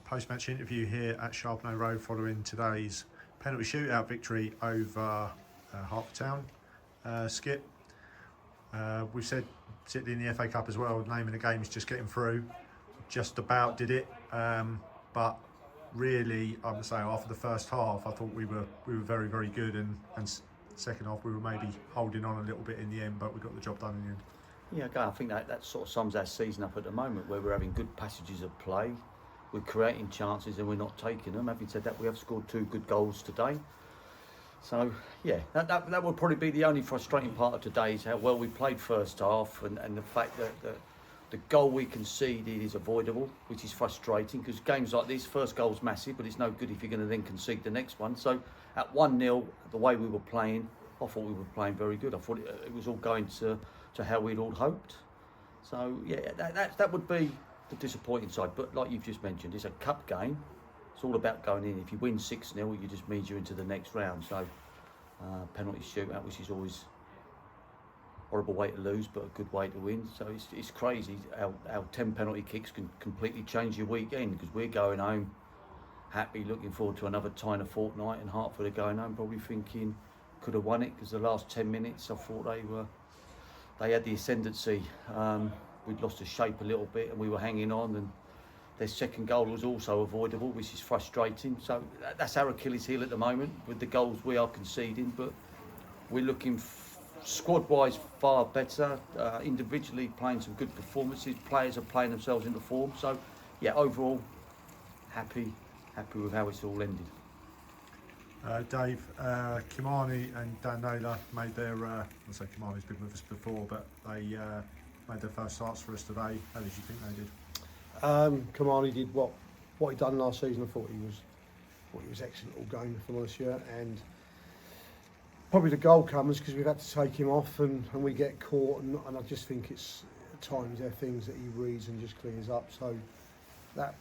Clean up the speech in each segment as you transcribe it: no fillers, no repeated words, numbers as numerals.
Post-match interview here at Sharpnose Road following today's penalty shootout victory over Hertford Town. Skip, we've said particularly in the FA Cup as well, the name of the game is just getting through. Just about did it, but really I would say after the first half I thought we were very, very good, and second half we were maybe holding on a little bit in the end, but we got the job done in the end. Yeah, again, I think that sort of sums our season up at the moment, where we're having good passages of play, we're creating chances and we're not taking them. Having said that, we have scored 2 good goals today. So yeah, that would probably be the only frustrating part of today, is how well we played first half, and the fact that the goal we conceded is avoidable, which is frustrating, because games like this, first goal's massive, but it's no good if you're going to then concede the next one. So at 1-0, the way we were playing, I thought we were playing very good. I thought it was all going to how we'd all hoped. So yeah, that would be the disappointing side. But like you've just mentioned, it's a cup game. It's all about going in. If you win 6-0, it just means you're into the next round. So penalty shootout, which is always a horrible way to lose, but a good way to win. So it's crazy how 10 penalty kicks can completely change your weekend, because we're going home happy, looking forward to another Tyner fortnight, and Hertford are going home probably thinking could have won it, because the last 10 minutes I thought they had the ascendancy. We'd lost the shape a little bit and we were hanging on, and their second goal was also avoidable, which is frustrating. So that's our Achilles heel at the moment, with the goals we are conceding. But we're looking squad-wise far better, individually playing some good performances, players are playing themselves into form. So yeah, overall happy with how it's all ended. Dave, Kimani and Dan Naylor made their, I'll say Kimani's been with us before, but they made their first starts for us today. How did you think they did? Kimani did what he done last season. I thought he was excellent all game, if I'm honest with you. And probably the goal comes because we've had to take him off and we get caught, and I just think it's at times there are things that he reads and just clears up. So but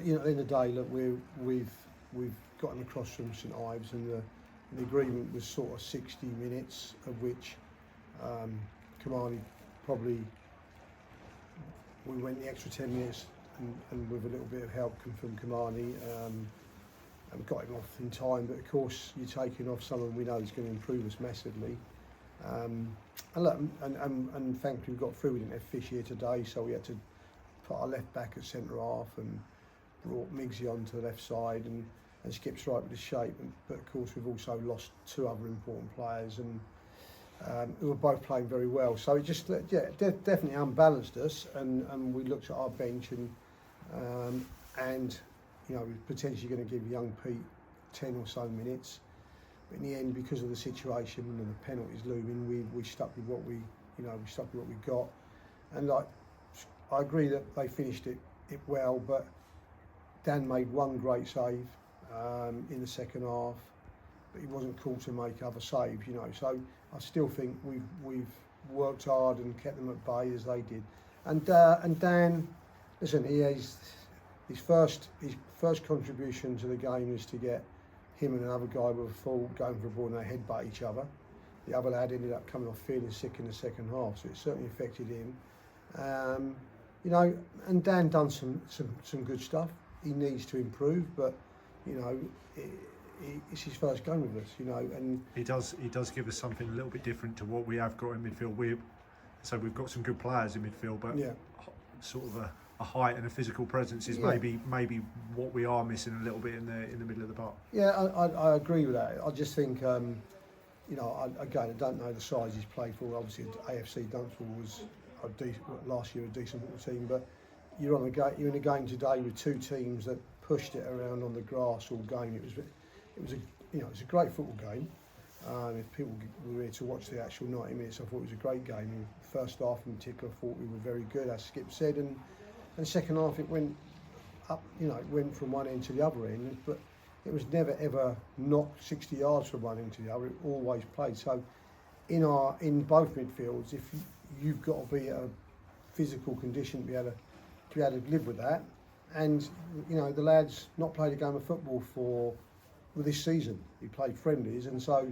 you know, at the end of the day, look, we've gotten across from St Ives, and the agreement was sort of 60 minutes, of which Kimani probably, we went the extra 10 minutes and with a little bit of help from Kimani, and got him off in time. But of course, you're taking off someone we know is going to improve us massively. And look, and thankfully we got through. We didn't have Fish here today, so we had to put our left back at centre half and brought Miggsy onto the left side, and Skip's right with the shape. But of course, we've also lost 2 other important players, and who were both playing very well. So it just, definitely unbalanced us, and we looked at our bench, and you know, we're potentially going to give young Pete 10 or so minutes. But in the end, because of the situation and the penalties looming, we stuck with what we got. And like, I agree that they finished it well, but Dan made one great save in the second half, but he wasn't called to make other saves, you know. So I still think we've worked hard and kept them at bay as they did. And Dan, listen, he has his first contribution to the game is to get him and another guy with a full going for a ball, and they headbutt each other. The other lad ended up coming off feeling sick in the second half, so it certainly affected him. You know, and Dan done some good stuff. He needs to improve, but you know, it's his first game with us, you know, and he does give us something a little bit different to what we have got in midfield. We've got some good players in midfield, but yeah, sort of a height and a physical presence is maybe what we are missing a little bit in the middle of the park. Yeah, I agree with that. I just think, you know, I don't know the size he's played for. Obviously, AFC Dunstable was last year a decent little team, but you're in a game today with 2 teams that pushed it around on the grass all game. It was a great football game. If people were here to watch the actual 90 minutes, I thought it was a great game. The first half in particular, I thought we were very good, as Skip said, and second half it went up. You know, it went from one end to the other end, but it was never ever knocked 60 yards from one end to the other. It always played. So in both midfields, if you've got to be at a physical condition to be able to live with that. And you know, the lad's not played a game of football for this season. He played friendlies, and so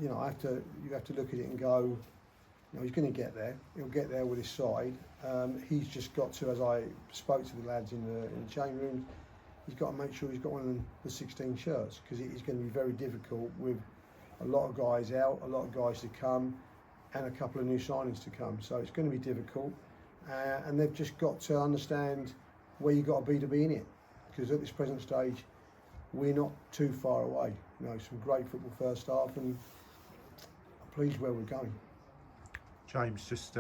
you know, you have to look at it and go, he's going to get there. He'll get there with his side. He's just got to, as I spoke to the lads in the change room, he's got to make sure he's got one of the 16 shirts, because it is going to be very difficult with a lot of guys out, a lot of guys to come, and a couple of new signings to come. So it's going to be difficult, and they've just got to understand where you've got to be in it, because at this present stage we're not too far away. Some great football first half, and I'm pleased where we're going. James, just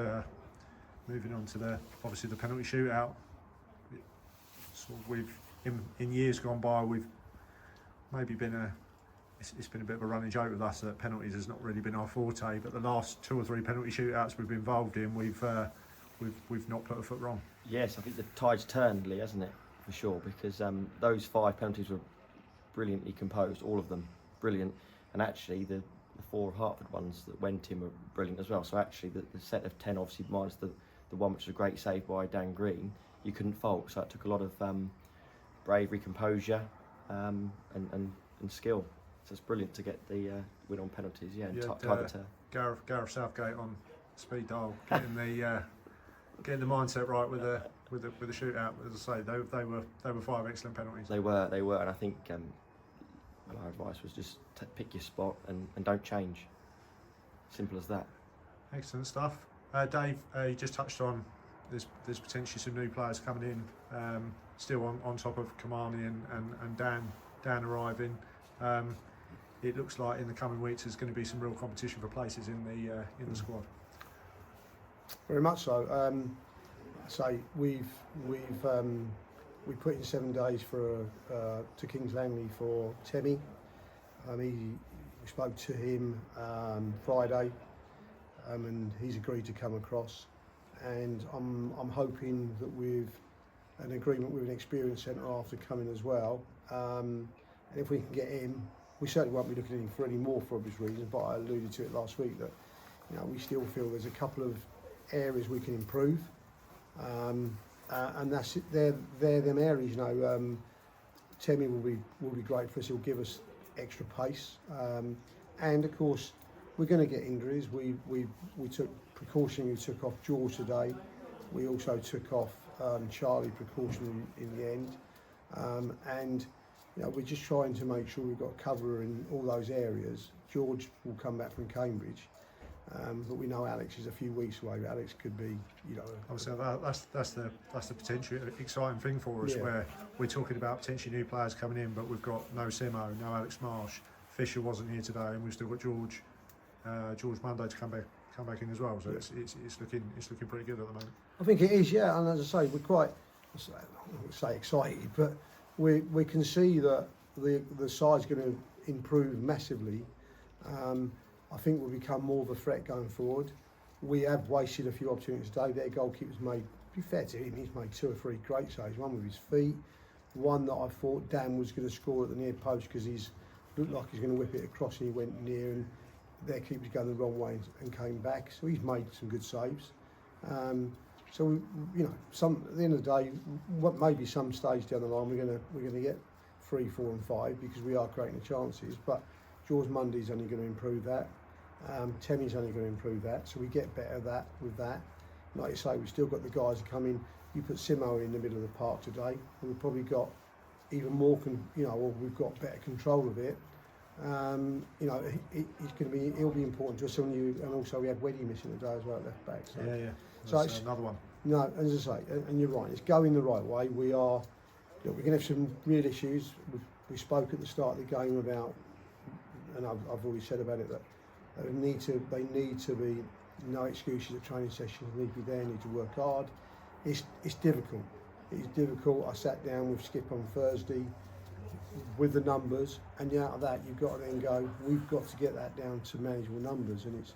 moving on to obviously the penalty shootout. So in years gone by, we've maybe it's been a bit of a running joke with us that penalties has not really been our forte. But the last 2 or 3 penalty shootouts we've been involved in, we've not put a foot wrong. Yes, I think the tide's turned, Lee, hasn't it? For sure, because those 5 penalties were brilliantly composed, all of them brilliant, and actually the 4 Hertford ones that went in were brilliant as well. So actually the set of 10, obviously minus the one which was a great save by Dan Green, you couldn't fault. So it took a lot of bravery, composure, and skill. So it's brilliant to get the win on penalties. Yeah, and tie the turn. Gareth Southgate on speed dial, getting the mindset right with the shootout. As I say, they were 5 excellent penalties. They were, and I think my advice was just pick your spot and don't change. Simple as that. Excellent stuff. Dave, you just touched on there's potentially some new players coming in, still on top of Kamani and Dan arriving. It looks like in the coming weeks there's going to be some real competition for places in the squad. Very much so. So we put in 7 days to Kings Langley for Temi. We spoke to him Friday, and he's agreed to come across. And I'm hoping that with an agreement with an experienced centre half to come in as well. And if we can get him, we certainly won't be looking at him for any more for obvious reasons. But I alluded to it last week that we still feel there's a couple of areas we can improve, and that's it. They're them areas. Temi will be great for us. He'll give us extra pace, and of course we're going to get injuries. We took precaution. We took off George today. We also took off Charlie precaution in the end, and we're just trying to make sure we've got cover in all those areas. George will come back from Cambridge. But we know Alex is a few weeks away. Alex could be, Obviously, that's the potential exciting thing for us, where we're talking about potentially new players coming in, but we've got no Simo, no Alex Marsh. Fisher wasn't here today, and we've still got George Monday to come back in as well. So it's looking pretty good at the moment. I think it is, yeah. And as I say, we're quite, I won't say excited, but we can see that the side's going to improve massively. I think we'll become more of a threat going forward. We have wasted a few opportunities today. Their goalkeeper's made, to be fair to him, he's made 2 or 3 great saves. One with his feet, one that I thought Dan was going to score at the near post because he's looked like he's going to whip it across and he went near, and their keeper's going the wrong way and came back. So he's made some good saves. So at the end of the day, maybe some stage down the line we're going to get 3, 4, and 5 because we are creating the chances. But George Monday's only going to improve that. Temi's only going to improve that, so we get better with that. Like you say, we've still got the guys who come in. You put Simo in the middle of the park today, we've probably got even more, or we've got better control of it. He'll be important to us. And also we had Weddy missing today as well at left back. So. Yeah. So it's another one. No, as I say, and you're right, it's going the right way. We're going to have some real issues. We spoke at the start of the game about, and I've already said about it, that they need to be no excuses at training sessions. They need to be there, need to work hard. It's difficult. It's difficult. I sat down with Skip on Thursday with the numbers, and out of that you've got to then go, we've got to get that down to manageable numbers, and it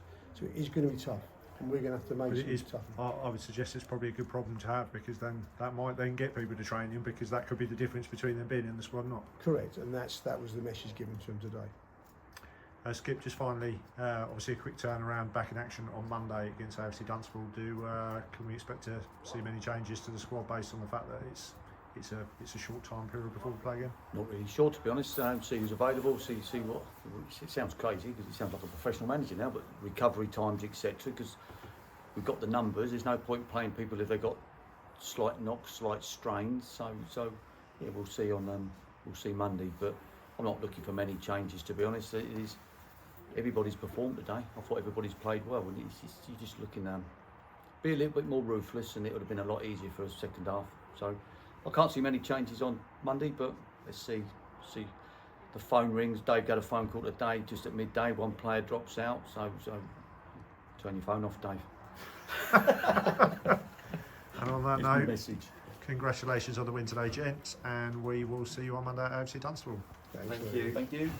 is going to be tough, and we're going to have to make it tough. I would suggest it's probably a good problem to have, because then that might then get people to training, because that could be the difference between them being in the squad or not. Correct, and that was the message given to them today. Skip, just finally, obviously a quick turnaround back in action on Monday against AFC Dunstable. Can we expect to see many changes to the squad based on the fact that it's a short time period before we play again? Not really sure, to be honest. See who's available, see what. It sounds crazy because he sounds like a professional manager now, but recovery times, etc. Because we've got the numbers. There's no point playing people if they've got slight knocks, slight strains. So yeah, we'll see on we'll see Monday. But I'm not looking for many changes, to be honest. It is everybody's performed today. I thought everybody's played well, and you're just looking be a little bit more ruthless, and it would have been a lot easier for a second half. So I can't see many changes on Monday, but let's see. The phone rings. Dave got a phone call today just at midday. One player drops out, so turn your phone off, Dave. And on that Here's my note, message. congratulations on the win today, gents, and we will see you on Monday at AFC Dunstable. Thanks, Thank you. Thank you.